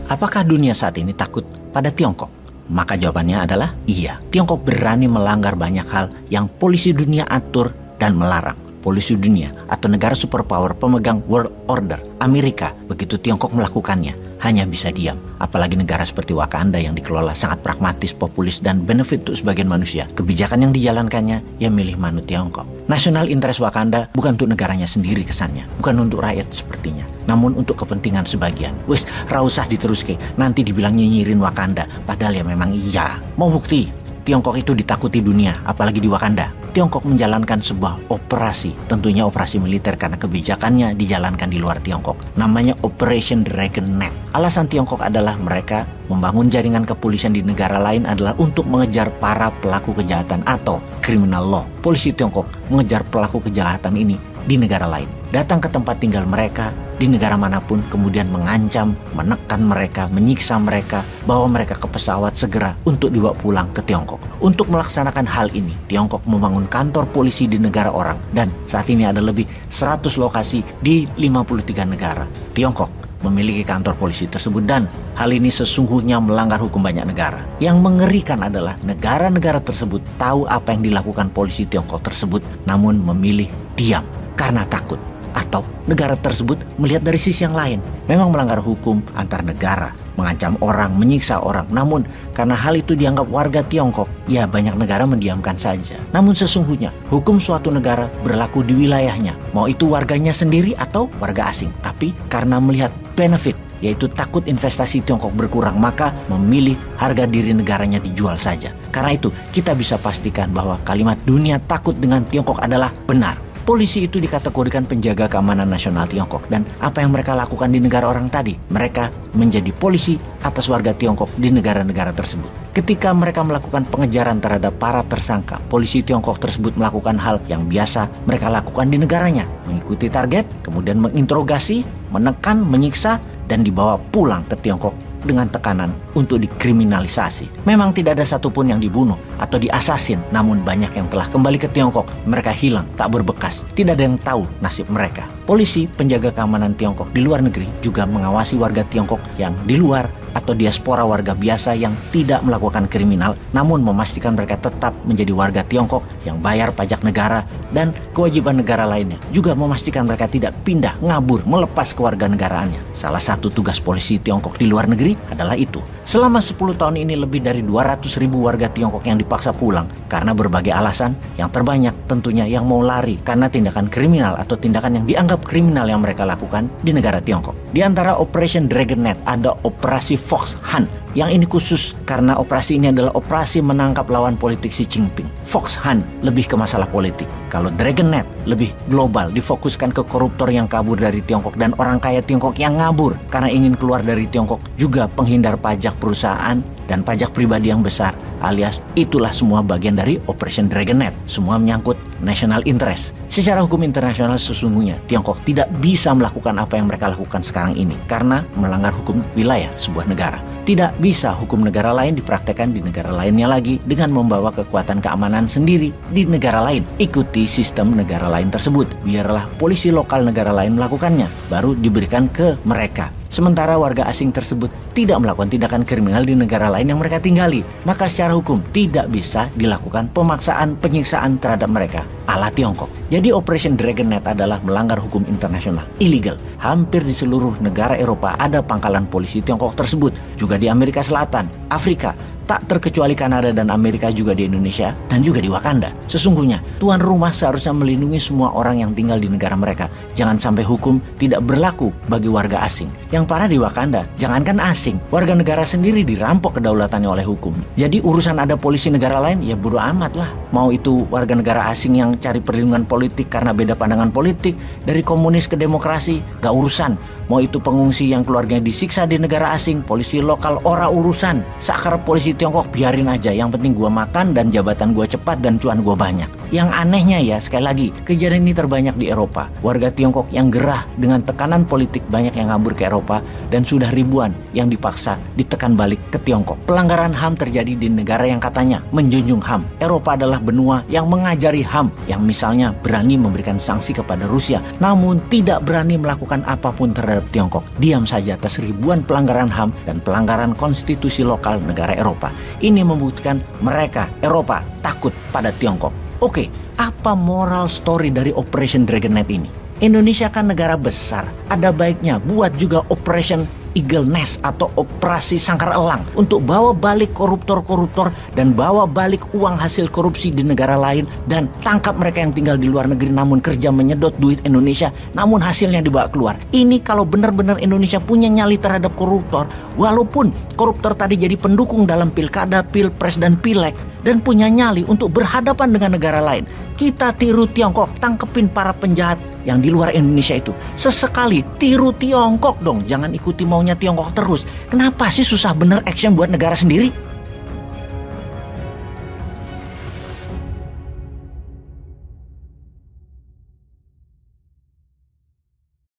Apakah dunia saat ini takut pada Tiongkok? Maka jawabannya adalah iya. Tiongkok berani melanggar banyak hal yang polisi dunia atur dan melarang. Polisi dunia atau negara superpower pemegang world order, Amerika, begitu Tiongkok melakukannya, hanya bisa diam. Apalagi negara seperti Wakanda yang dikelola sangat pragmatis, populis, dan benefit untuk sebagian manusia. Kebijakan yang dijalankannya, ya milih manut Tiongkok. National interest Wakanda bukan untuk negaranya sendiri kesannya, bukan untuk rakyat sepertinya, namun untuk kepentingan sebagian. Wes, rausah diteruske, nanti dibilang nyinyirin Wakanda, padahal ya memang iya. Mau bukti? Tiongkok itu ditakuti dunia, apalagi di Wakanda. Tiongkok menjalankan sebuah operasi, tentunya operasi militer karena kebijakannya dijalankan di luar Tiongkok. Namanya Operation Dragon Net. Alasan Tiongkok adalah mereka membangun jaringan kepolisian di negara lain adalah untuk mengejar para pelaku kejahatan atau criminal law. Polisi Tiongkok mengejar pelaku kejahatan ini di negara lain. Datang ke tempat tinggal mereka di negara manapun, kemudian mengancam, menekan mereka, menyiksa mereka, bawa mereka ke pesawat segera untuk dibawa pulang ke Tiongkok. Untuk melaksanakan hal ini, Tiongkok membangun kantor polisi di negara orang, dan saat ini ada lebih 100 lokasi di 53 negara. Tiongkok memiliki kantor polisi tersebut, dan hal ini sesungguhnya melanggar hukum banyak negara. Yang mengerikan adalah negara-negara tersebut tahu apa yang dilakukan polisi Tiongkok tersebut, namun memilih diam karena takut. Atau negara tersebut melihat dari sisi yang lain, memang melanggar hukum antar negara, mengancam orang, menyiksa orang. Namun karena hal itu dianggap warga Tiongkok, ya banyak negara mendiamkan saja. Namun sesungguhnya hukum suatu negara berlaku di wilayahnya, mau itu warganya sendiri atau warga asing. Tapi karena melihat benefit, yaitu takut investasi Tiongkok berkurang, maka memilih harga diri negaranya dijual saja. Karena itu kita bisa pastikan bahwa kalimat dunia takut dengan Tiongkok adalah benar. Polisi itu dikategorikan penjaga keamanan nasional Tiongkok, dan apa yang mereka lakukan di negara orang tadi, mereka menjadi polisi atas warga Tiongkok di negara-negara tersebut. Ketika mereka melakukan pengejaran terhadap para tersangka, polisi Tiongkok tersebut melakukan hal yang biasa mereka lakukan di negaranya, mengikuti target, kemudian menginterogasi, menekan, menyiksa, dan dibawa pulang ke Tiongkok dengan tekanan untuk dikriminalisasi. Memang tidak ada satupun yang dibunuh atau diasasin, namun banyak yang telah kembali ke Tiongkok. Mereka hilang, tak berbekas. Tidak ada yang tahu nasib mereka. Polisi penjaga keamanan Tiongkok di luar negeri juga mengawasi warga Tiongkok yang di luar atau diaspora warga biasa yang tidak melakukan kriminal, namun memastikan mereka tetap menjadi warga Tiongkok yang bayar pajak negara dan kewajiban negara lainnya. Juga memastikan mereka tidak pindah, ngabur, melepas kewarganegaraannya. Salah satu tugas polisi Tiongkok di luar negeri adalah itu. Selama 10 tahun ini lebih dari 200.000 warga Tiongkok yang dipaksa pulang karena berbagai alasan, yang terbanyak tentunya yang mau lari karena tindakan kriminal atau tindakan yang dianggap kriminal yang mereka lakukan di negara Tiongkok. Di antara Operation Dragon Net ada Operasi Fox Hunt. Yang ini khusus karena operasi ini adalah operasi menangkap lawan politik Xi Jinping. Fox Hunt lebih ke masalah politik. Kalau Dragon Net lebih global, difokuskan ke koruptor yang kabur dari Tiongkok dan orang kaya Tiongkok yang ngabur karena ingin keluar dari Tiongkok, juga penghindar pajak perusahaan dan pajak pribadi yang besar, alias itulah semua bagian dari Operation Dragon Net. Semua menyangkut national interest. Secara hukum internasional sesungguhnya Tiongkok tidak bisa melakukan apa yang mereka lakukan sekarang ini karena melanggar hukum wilayah sebuah negara. Tidak bisa hukum negara lain dipraktekkan di negara lainnya lagi dengan membawa kekuatan keamanan sendiri di negara lain. Ikuti sistem negara lain tersebut. Biarlah polisi lokal negara lain melakukannya, baru diberikan ke mereka. Sementara warga asing tersebut tidak melakukan tindakan kriminal di negara lain yang mereka tinggali, maka secara hukum tidak bisa dilakukan pemaksaan, penyiksaan terhadap mereka ala Tiongkok. Jadi Operation Dragon Net adalah melanggar hukum internasional, illegal. Hampir di seluruh negara Eropa ada pangkalan polisi Tiongkok tersebut, juga di Amerika Selatan, Afrika, tak terkecuali Kanada dan Amerika, juga di Indonesia dan juga di Wakanda. Sesungguhnya tuan rumah seharusnya melindungi semua orang yang tinggal di negara mereka. Jangan sampai hukum tidak berlaku bagi warga asing. Yang parah di Wakanda, jangankan asing, warga negara sendiri dirampok kedaulatannya oleh hukum. Jadi urusan ada polisi negara lain, ya bodo amat lah. Mau itu warga negara asing yang cari perlindungan politik karena beda pandangan politik, dari komunis ke demokrasi, gak urusan. Mau itu pengungsi yang keluarganya disiksa di negara asing, polisi lokal ora urusan. Seakar polisi Tiongkok biarin aja, yang penting gua makan dan jabatan gua cepat dan cuan gua banyak. Yang anehnya ya, sekali lagi, kejadian ini terbanyak di Eropa. Warga Tiongkok yang gerah dengan tekanan politik banyak yang ngabur ke Eropa dan sudah ribuan yang dipaksa ditekan balik ke Tiongkok. Pelanggaran HAM terjadi di negara yang katanya menjunjung HAM. Eropa adalah benua yang mengajari HAM, yang misalnya berani memberikan sanksi kepada Rusia, namun tidak berani melakukan apapun terhadap Tiongkok. Diam saja atas ribuan pelanggaran HAM dan pelanggaran konstitusi lokal negara Eropa. Ini membuktikan mereka, Eropa, takut pada Tiongkok. Oke, apa moral story dari Operation Dragonnet ini? Indonesia kan negara besar, ada baiknya buat juga Operation Eagle Nest atau operasi sangkar elang untuk bawa balik koruptor-koruptor dan bawa balik uang hasil korupsi di negara lain dan tangkap mereka yang tinggal di luar negeri namun kerja menyedot duit Indonesia namun hasilnya dibawa keluar. Ini kalau benar-benar Indonesia punya nyali terhadap koruptor, walaupun koruptor tadi jadi pendukung dalam pilkada, pilpres dan pileg dan punya nyali untuk berhadapan dengan negara lain, kita tiru Tiongkok, tangkepin para penjahat yang di luar Indonesia itu. Sesekali tiru Tiongkok dong, jangan ikuti maunya Tiongkok terus. Kenapa sih susah bener action buat negara sendiri?